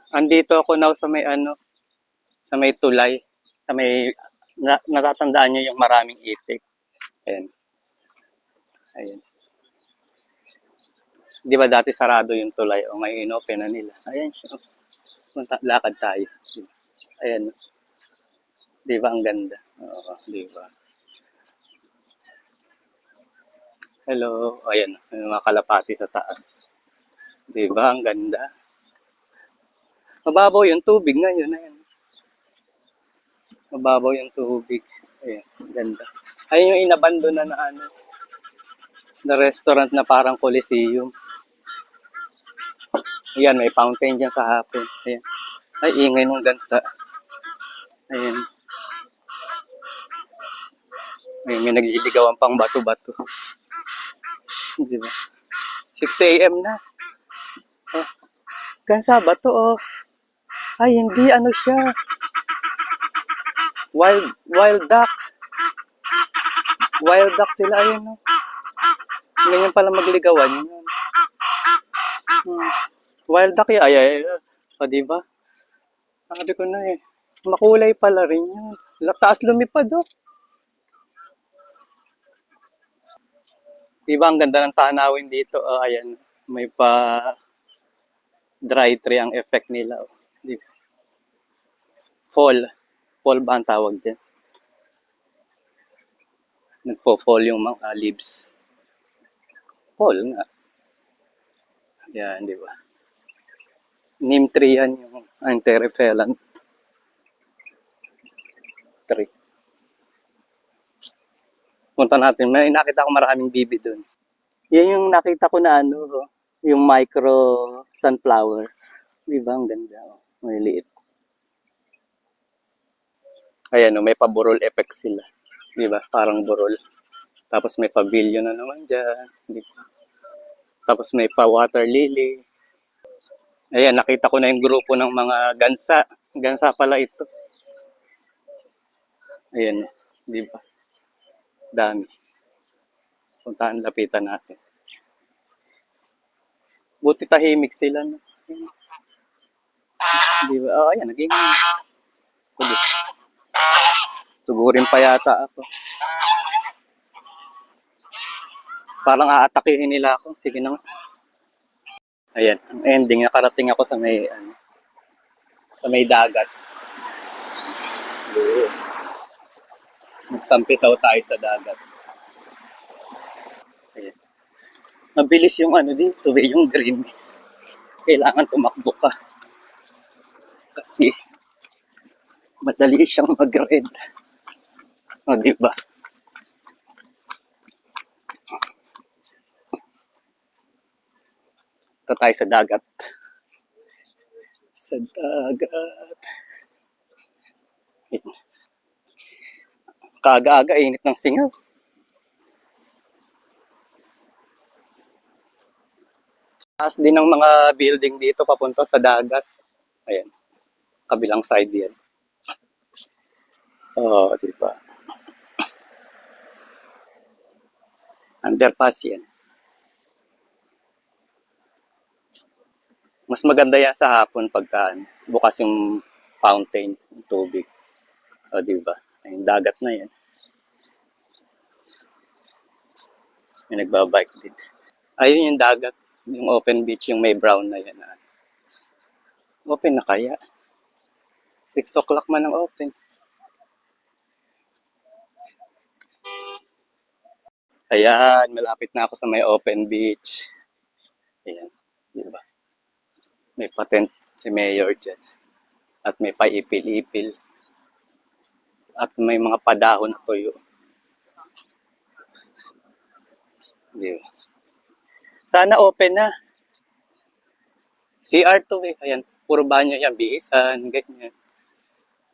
Andito ako now sa may ano, sa may tulay, sa may natatandaan niyo yung maraming itik. Ayan, ayan. Di ba dati sarado yung tulay o ngayon inopen na nila. Ayan siya. Punta, lakad tayo. Ayan. Di ba ang ganda? Oo, di ba? Hello. Ayan, may mga kalapati sa taas. Di ba ang ganda? Mababaw yung tubig ngayon. Ayan. Mababaw yung tubig. Ayan, ganda. Ayun yung inabandon na ano, na restaurant na parang Coliseum. Ayan, may fountain dyan sa hapon. Ayan. Ay, ingay ng gansa. Ayan. Ayan, may nagliligawan pang bato-bato. Di ba? 6 a.m. na. Oh, gansa bato, oh. Ay, hindi, ano siya. Wild duck. Wild duck sila, ayun, oh. Ganyan pala magligawan. Hmm. Wild duck, ay. O, diba? Sabi ko na eh. Makulay pala rin yun. Taas lumipad, oh. Diba, ang ganda ng tanawin dito. Oh, ayan. May pa dry tree ang effect nila. Oh. Diba? Fall. Fall ba ang tawag dyan? Nagpo-fall yung mga leaves. Fall nga. Yan, di ba? Neem tree yan yung anti-repellent tree. Punta natin. May nakita ko maraming bibi doon. Yan yung nakita ko na ano, oh, yung micro sunflower. Di ba? Ang ganda. Oh. May liit. Ayan, oh, may pa-burol effect sila. Di ba? Parang burol. Tapos may pavilion na naman dyan. Di ba? Tapos may pa-water lily. Ayan, nakita ko na yung grupo ng mga gansa. Gansa pala ito. Ayan, di ba? Dami. Puntaan, lapitan natin. Buti tahimik sila. No? Di ba? Oh, ayan, naging sugurin pa yata ako. Parang aatakihin nila ako. Sige na. Ayan, ang ending, nakarating ako sa may dagat. Magtampisaw tayo sa dagat. Ayan. Mabilis yung ano dito, yung green. Kailangan tumakbo ka. Kasi madali siyang mag-red. O, di ba? Ito tayo sa dagat. Sa dagat. Ayan. Kaga-aga, init ng singaw. Taas din ng mga building dito papunta sa dagat. Ayan, kabilang side yan. Oh, di ba? Underpass yan. Mas maganda yan sa hapon pagka bukas yung fountain, yung tubig. O, di ba? Yung dagat na yan. May nagbabike din. Ayun yung dagat. Yung open beach, yung may brown na yan. Open na kaya? 6 o'clock man ang open. Ayan, malapit na ako sa may open beach. Ayan, di ba? May patent si Mayor dyan. At may paipil-ipil. At may mga padahon na tuyo. Di ba? Sana open na. CR2 eh. Ayan, puro banyo yan. Bihisan, ganyan.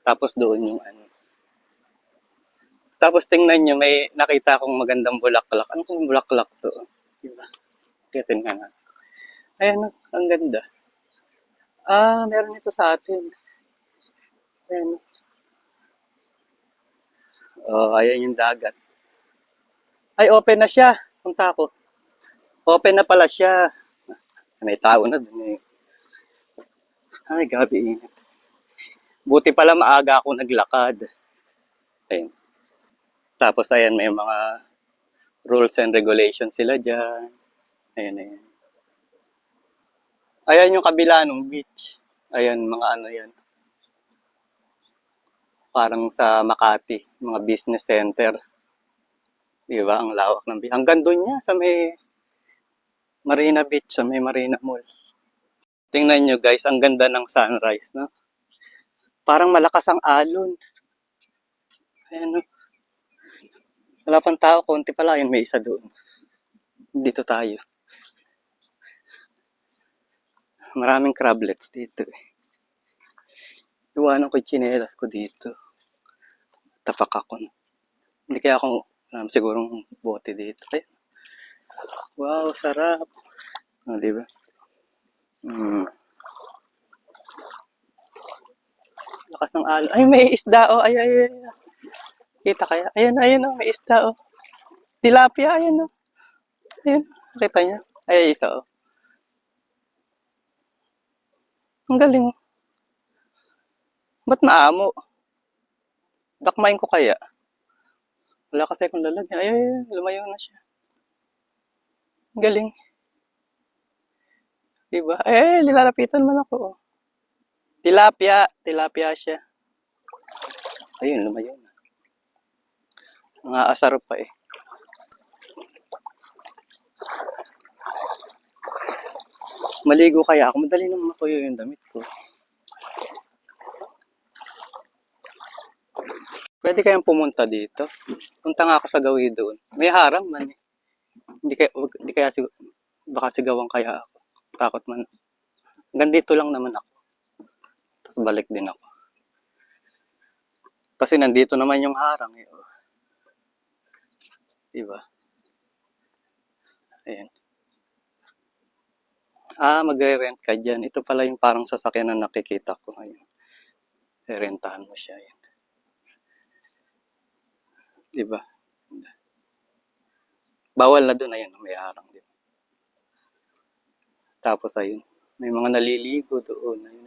Tapos doon yung ano. Tapos tingnan nyo, may nakita akong magandang bulaklak. Ano kung bulaklak to? Diba? Kaya tingnan nga. Ayan, ang ganda. Meron ito sa atin. Ayan. Ayan yung dagat. Ay, open na siya. Punta ako. Open na pala siya. May tao na dun eh. Ay, grabe init. Buti pala maaga ako naglakad. Ayun. Tapos ayan, may mga rules and regulations sila dyan. Ayan, ayan. Ayan yung kabila ng beach. Ayan, mga ano yan. Parang sa Makati, mga business center. Di ba? Ang lawak ng beach. Hanggang doon niya sa may Marina Beach, sa may Marina Mall. Tingnan nyo guys, ang ganda ng sunrise, no? Parang malakas ang alon. Ayan, no? Wala pang tao, konti pala. Ayun, may isa doon. Dito tayo. Maraming crablets dito eh. Iwanan ko yung tsinelas ko dito. Tapak ako. Hindi kaya ako, sigurong bote dito. Ay, wow, sarap. Oh, di ba? Lakas ng alon. Ay, may isda oh. Ay, ay, ay. Kita kaya? Ayan, ayan oh, may isda oh. Tilapia, ayan oh. Ayan, kita niya. Ay, isa oh. Ang galing. Ba't maamo? Dakmain ko kaya? Wala kasi akong lalagyan. Ay, ay, ay, lumayo na siya. Ang galing. Diba? Eh, nilalapitan man ako. Oh. Tilapia. Tilapia siya. Ayun, lumayo na. Mga asar pa eh. Maligo kaya ako. Madali naman matuyo yung damit ko. Pwede kayang pumunta dito. Punta nga ako sa gawi doon. May harang man eh. Hindi kaya baka sigawan kaya ako. Takot man. Hanggang dito lang naman ako. Tapos balik din ako. Kasi nandito naman yung harang eh. Diba? Ayan. Magre-rent ka dyan. Ito pala yung parang sasakyan na nakikita ko ngayon. Rentahan mo siya. Ayan. Diba? Bawal na doon. Ayan, may harang. Diba? Tapos ayun. May mga naliligo doon. Ayun.